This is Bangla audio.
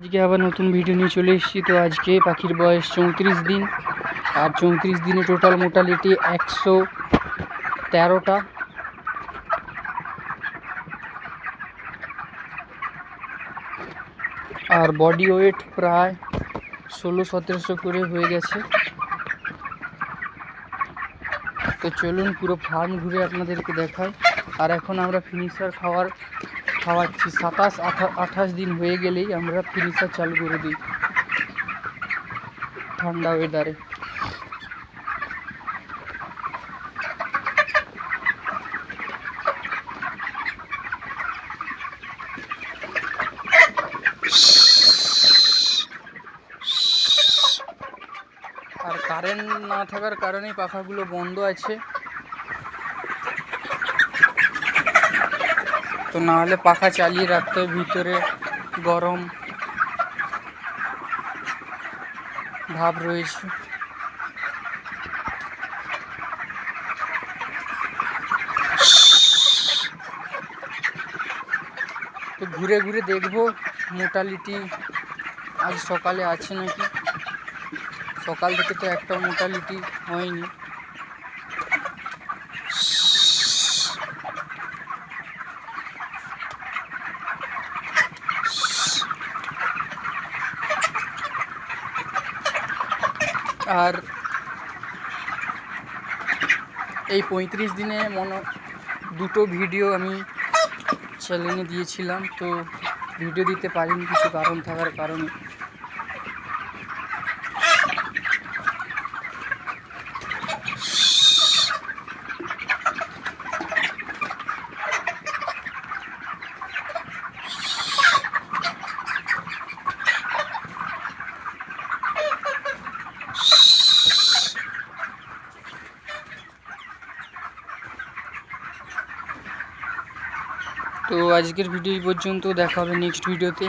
আজকে আবার নতুন ভিডিও নিয়ে চলে এসেছি। তো আজকে পাখির বয়স 34 দিন, আর 34 দিনে টোটাল মোটালিটি 113টা। আর বডি ওয়েট প্রায় 1600-1700 করে হয়ে গেছে। তো চলুন পুরো ফার্ম ঘুরে আপনাদেরকে দেখাই। আর এখন আমরা ফিনিশার খাওয়াচ্ছি। 27-28 দিন হয়ে গেলেই আমরা ফিনিশার চালু করে দিই ঠান্ডা ওয়েদারে। আর কারেন্ট না থাকার কারণে পাখাগুলো বন্ধ আছে, তো না হলে পাখা চালিয়ে রাখতে ভিতরে গরম ভাব রয়েছে। তো ঘুরে ঘুরে দেখবো মোটালিটি আজ সকালে আছে নাকি। সকাল থেকে তো একটা মোটালিটি হয়নি। আর এই 35 দিনে দুটো ভিডিও আমি চ্যানেলে দিয়েছিলাম, তো ভিডিও দিতে পারিনি কিছু কারণ থাকার কারণে। তো আজকের ভিডিও এই পর্যন্ত, দেখা হবে নেক্সট ভিডিওতে।